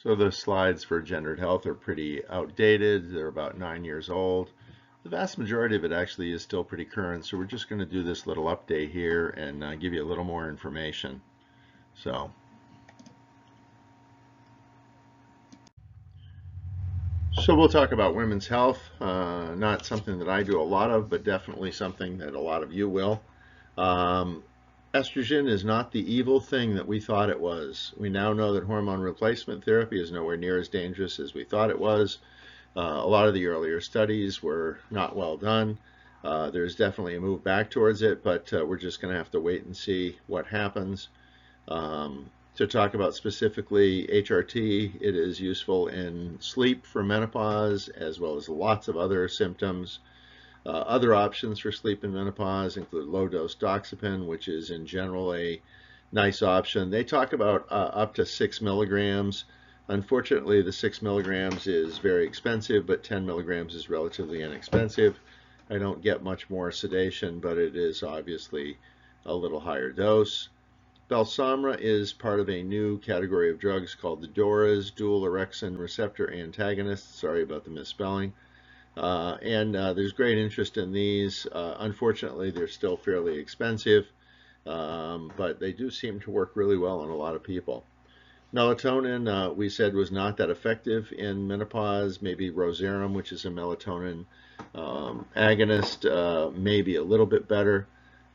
So the slides for gendered health are pretty outdated. They're about 9 years old. The vast majority of it actually is still pretty current. So we're just going to do this little update here and give you a little more information. So we'll talk about women's health. Not something that I do a lot of, but definitely something that a lot of you will. Um, Estrogen is not the evil thing that we thought it was. We now know that hormone replacement therapy is nowhere near as dangerous as we thought it was. A lot of the earlier studies were not well done. There's definitely a move back towards it, but we're just going to have to wait and see what happens. To talk about specifically HRT, it is useful in sleep for menopause as well as lots of other symptoms. Other options for sleep in menopause include low-dose doxepin, which is in general a nice option. They talk about up to 6 milligrams. Unfortunately, the 6 milligrams is very expensive, but 10 milligrams is relatively inexpensive. I don't get much more sedation, but it is obviously a little higher dose. Balsamra is part of a new category of drugs called the DORAs, dual orexin receptor antagonists. Sorry about the misspelling. There's great interest in these. Unfortunately, they're still fairly expensive, but they do seem to work really well on a lot of people. Melatonin, we said, was not that effective in menopause. Maybe Rosarum, which is a melatonin agonist, maybe a little bit better.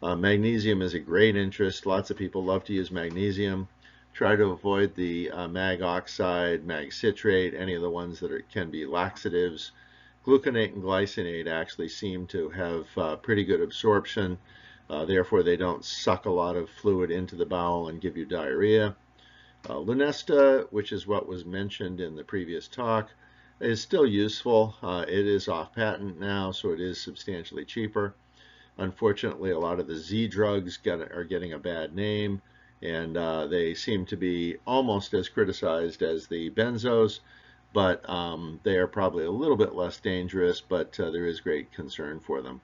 Magnesium is a great interest. Lots of people love to use magnesium. Try to avoid the mag oxide, mag citrate, any of the ones that can be laxatives. Gluconate and glycinate actually seem to have pretty good absorption. Therefore, they don't suck a lot of fluid into the bowel and give you diarrhea. Lunesta, which is what was mentioned in the previous talk, is still useful. It is off patent now, so it is substantially cheaper. Unfortunately, a lot of the Z drugs are getting a bad name, and they seem to be almost as criticized as the benzos, but they are probably a little bit less dangerous, but there is great concern for them.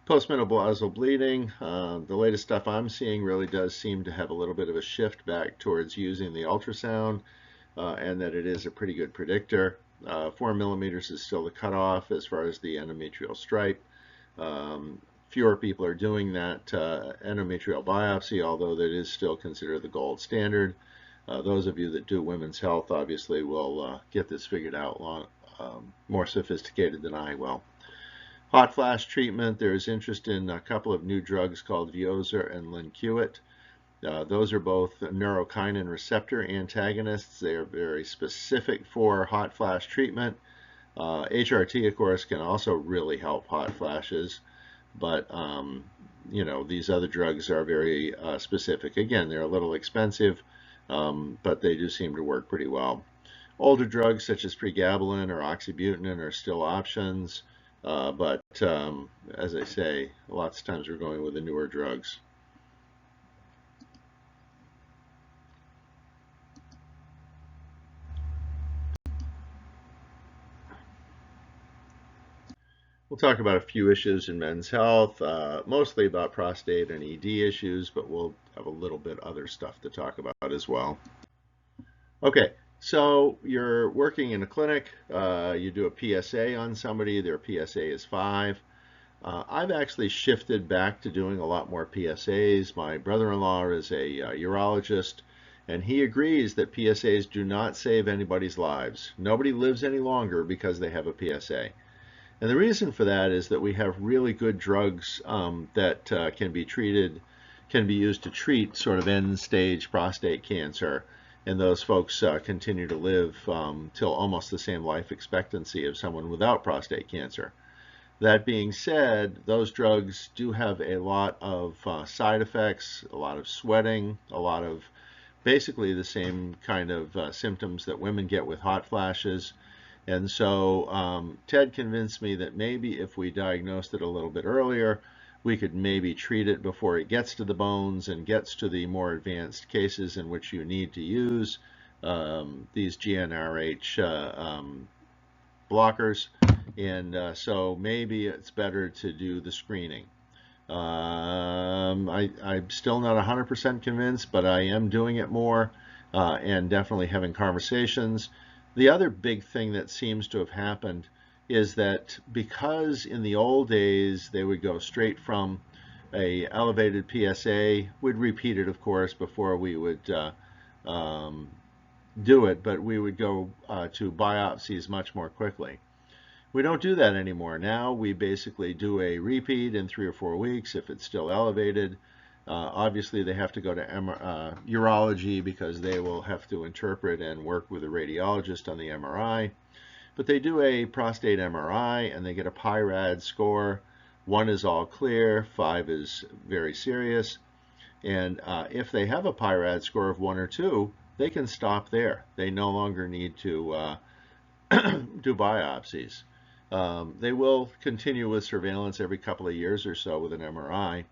Postmenopausal bleeding, the latest stuff I'm seeing really does seem to have a little bit of a shift back towards using the ultrasound, and that it is a pretty good predictor. 4 millimeters is still the cutoff as far as the endometrial stripe. Fewer people are doing that endometrial biopsy, although that is still considered the gold standard. Those of you that do women's health obviously will get this figured out more sophisticated than I will. Hot flash treatment, there's interest in a couple of new drugs called Veozah and Linquit. Those are both neurokinin receptor antagonists. They are very specific for hot flash treatment. HRT, of course, can also really help hot flashes. But, these other drugs are very specific. Again, they're a little expensive, but they do seem to work pretty well. Older drugs such as pregabalin or oxybutynin are still options, but as I say, lots of times we're going with the newer drugs. We'll talk about a few issues in men's health, mostly about prostate and ED issues, but we'll have a little bit other stuff to talk about as well. Okay, so you're working in a clinic, you do a PSA on somebody, their PSA is 5. I've actually shifted back to doing a lot more PSAs. My brother-in-law is a urologist, and he agrees that PSAs do not save anybody's lives. Nobody lives any longer because they have a PSA. And the reason for that is that we have really good drugs that can be used to treat sort of end-stage prostate cancer, and those folks continue to live till almost the same life expectancy of someone without prostate cancer. That being said, those drugs do have a lot of side effects, a lot of sweating, a lot of basically the same kind of symptoms that women get with hot flashes. And so Ted convinced me that maybe if we diagnosed it a little bit earlier, we could maybe treat it before it gets to the bones and gets to the more advanced cases in which you need to use these GnRH blockers. And so maybe it's better to do the screening. I'm still not 100% convinced, but I am doing it more. and definitely having conversations. The other big thing that seems to have happened is that because in the old days they would go straight from a elevated PSA, we'd repeat it, of course, before we would um, do it, but we would go to biopsies much more quickly. We don't do that anymore. Now we basically do a repeat in 3 or 4 weeks if it's still elevated. Obviously, they have to go to urology because they will have to interpret and work with a radiologist on the MRI. But they do a prostate MRI and they get a PI-RADS score. 1 is all clear, 5 is very serious. And if they have a PI-RADS score of 1 or 2, they can stop there. They no longer need to do biopsies. They will continue with surveillance every couple of years or so with an MRI,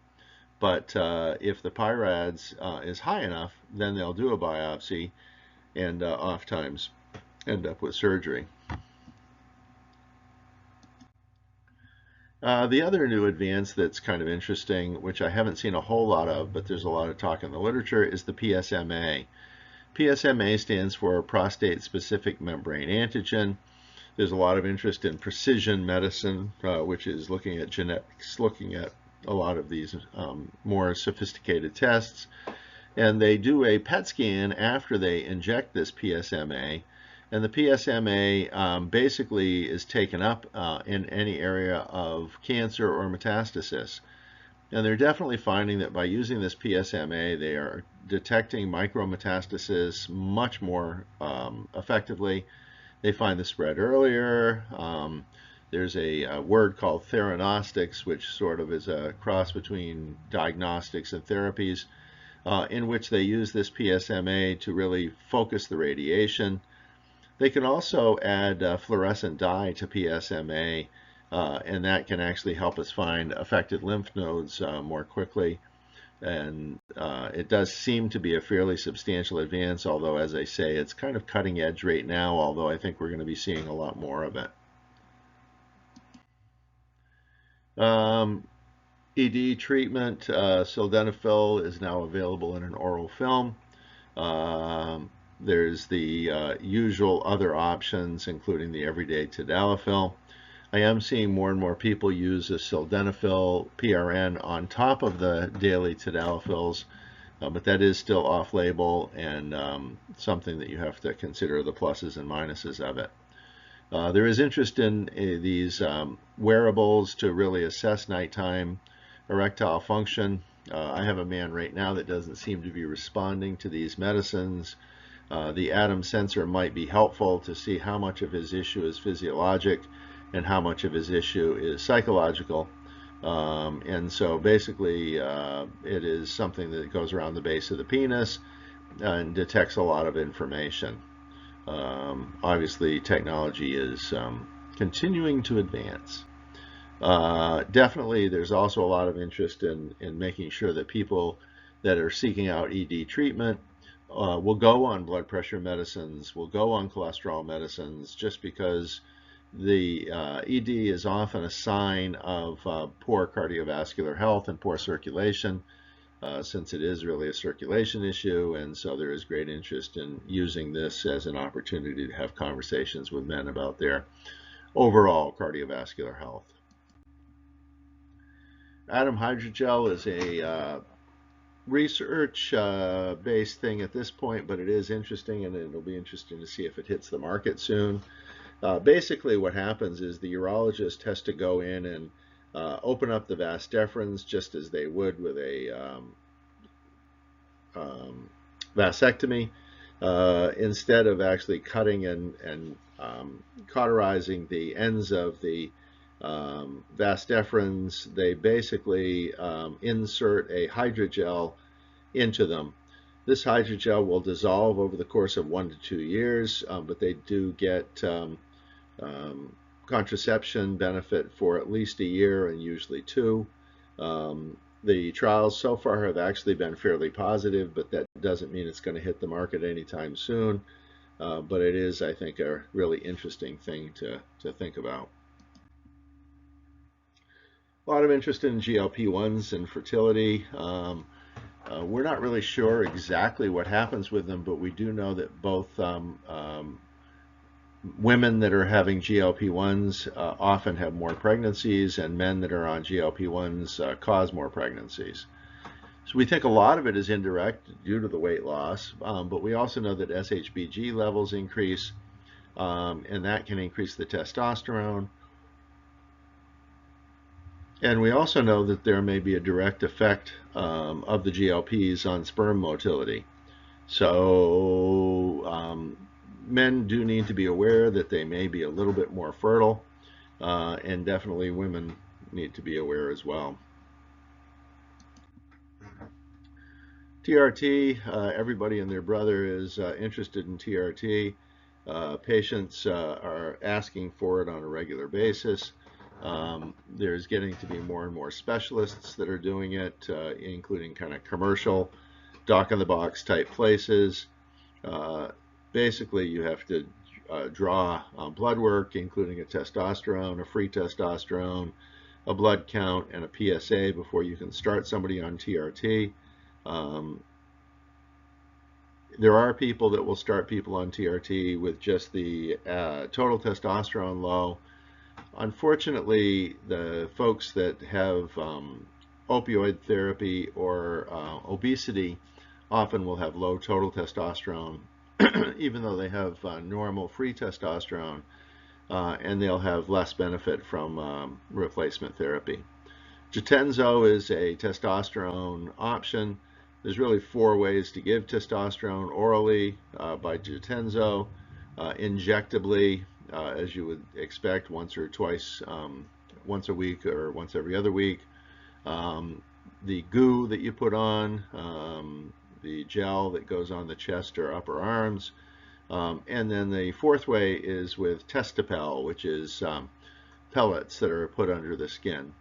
but if the PI-RADS is high enough, then they'll do a biopsy and oftentimes end up with surgery. The other new advance that's kind of interesting, which I haven't seen a whole lot of, but there's a lot of talk in the literature, is the PSMA. PSMA stands for prostate-specific membrane antigen. There's a lot of interest in precision medicine, which is looking at genetics, looking at a lot of these more sophisticated tests. And they do a PET scan after they inject this PSMA. And the PSMA basically is taken up in any area of cancer or metastasis. And they're definitely finding that by using this PSMA, they are detecting micrometastasis much more effectively. They find the spread earlier. There's a word called theranostics, which sort of is a cross between diagnostics and therapies, in which they use this PSMA to really focus the radiation. They can also add fluorescent dye to PSMA, and that can actually help us find affected lymph nodes more quickly. And it does seem to be a fairly substantial advance, although, as I say, it's kind of cutting edge right now, although I think we're going to be seeing a lot more of it. ED treatment, sildenafil is now available in an oral film. There's the usual other options, including the everyday tadalafil. I am seeing more and more people use a sildenafil PRN on top of the daily tadalafils, but that is still off-label and something that you have to consider the pluses and minuses of it. There is interest in these wearables to really assess nighttime erectile function. I have a man right now that doesn't seem to be responding to these medicines. The Atom sensor might be helpful to see how much of his issue is physiologic and how much of his issue is psychological. And so basically it is something that goes around the base of the penis and detects a lot of information. Obviously technology is continuing to advance. Definitely there's also a lot of interest in making sure that people that are seeking out ED treatment will go on blood pressure medicines, will go on cholesterol medicines, just because the ED is often a sign of poor cardiovascular health and poor circulation, since it is really a circulation issue, and so there is great interest in using this as an opportunity to have conversations with men about their overall cardiovascular health. Atom Hydrogel is a research-based thing at this point, but it is interesting, and it'll be interesting to see if it hits the market soon. Basically what happens is the urologist has to go in and open up the vas deferens just as they would with a vasectomy, instead of actually cutting and cauterizing the ends of the vas deferens. They basically insert a hydrogel into them. This hydrogel will dissolve over the course of 1 to 2 years, but they do get contraception benefit for at least a year and usually 2. The trials so far have actually been fairly positive, but that doesn't mean it's going to hit the market anytime soon. But it is, I think, a really interesting thing to think about. A lot of interest in GLP-1s and fertility. We're not really sure exactly what happens with them, but we do know that both women that are having GLP-1s often have more pregnancies, and men that are on GLP-1s cause more pregnancies. So we think a lot of it is indirect due to the weight loss, but we also know that SHBG levels increase, and that can increase the testosterone. And we also know that there may be a direct effect of the GLPs on sperm motility. So men do need to be aware that they may be a little bit more fertile, and definitely women need to be aware as well. TRT, everybody and their brother is interested in TRT. Patients are asking for it on a regular basis. There's getting to be more and more specialists that are doing it, including kind of commercial dock-in-the-box type places. Basically, you have to draw blood work, including a testosterone, a free testosterone, a blood count, and a PSA before you can start somebody on TRT. There are people that will start people on TRT with just the total testosterone low. Unfortunately, the folks that have opioid therapy or obesity often will have low total testosterone, even though they have normal free testosterone, and they'll have less benefit from replacement therapy. Jatenzo is a testosterone option. There's really 4 ways to give testosterone: orally, by Jatenzo, injectably, as you would expect, once or twice, once a week or once every other week. The goo that you put on, the gel that goes on the chest or upper arms. And then the 4th way is with Testapel, which is pellets that are put under the skin.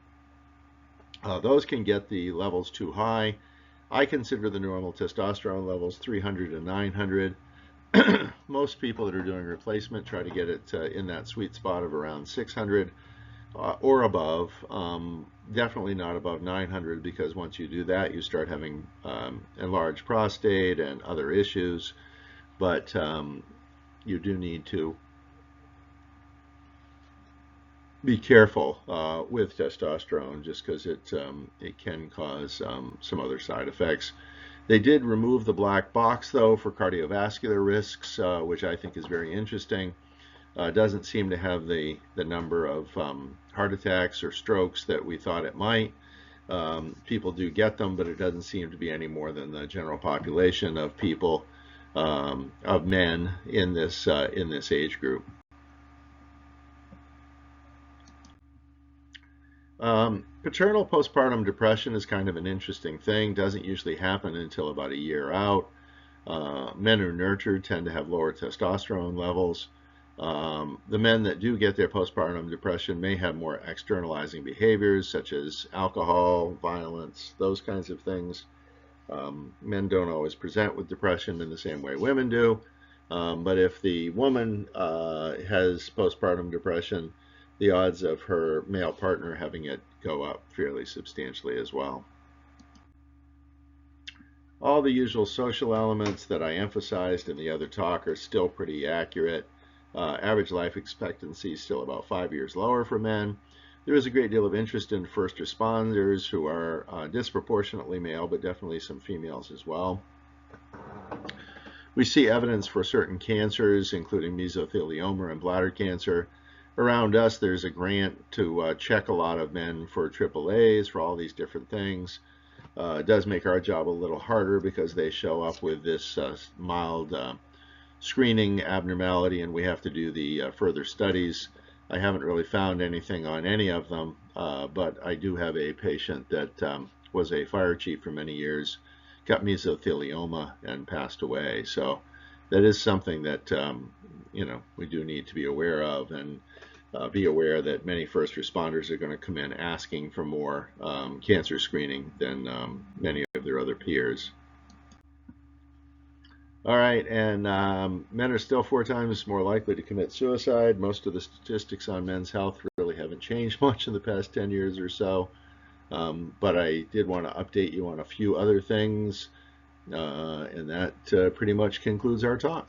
Those can get the levels too high. I consider the normal testosterone levels 300 to 900. Most people that are doing replacement try to get it in that sweet spot of around 600 or above. Definitely not above 900, because once you do that, you start having enlarged prostate and other issues. But you do need to be careful with testosterone, just because it can cause some other side effects. They did remove the black box, though, for cardiovascular risks, which I think is very interesting. Doesn't seem to have the number of heart attacks or strokes that we thought it might. People do get them, but it doesn't seem to be any more than the general population of people, of men in this age group. Paternal postpartum depression is kind of an interesting thing. Doesn't usually happen until about a year out. Men who are nurtured tend to have lower testosterone levels. The men that do get their postpartum depression may have more externalizing behaviors, such as alcohol, violence, those kinds of things. Men don't always present with depression in the same way women do. But if the woman has postpartum depression, the odds of her male partner having it go up fairly substantially as well. All the usual social elements that I emphasized in the other talk are still pretty accurate. Average life expectancy is still about 5 years lower for men. There is a great deal of interest in first responders, who are disproportionately male, but definitely some females as well. We see evidence for certain cancers, including mesothelioma and bladder cancer. Around us, there's a grant to check a lot of men for AAAs, for all these different things. It does make our job a little harder, because they show up with this mild screening abnormality, and we have to do the further studies. I haven't really found anything on any of them, but I do have a patient that was a fire chief for many years, got mesothelioma, and passed away. So that is something that we do need to be aware of, and be aware that many first responders are going to come in asking for more cancer screening than many of their other peers. All right, and men are still 4 times more likely to commit suicide. Most of the statistics on men's health really haven't changed much in the past 10 years or so. But I did want to update you on a few other things, and that pretty much concludes our talk.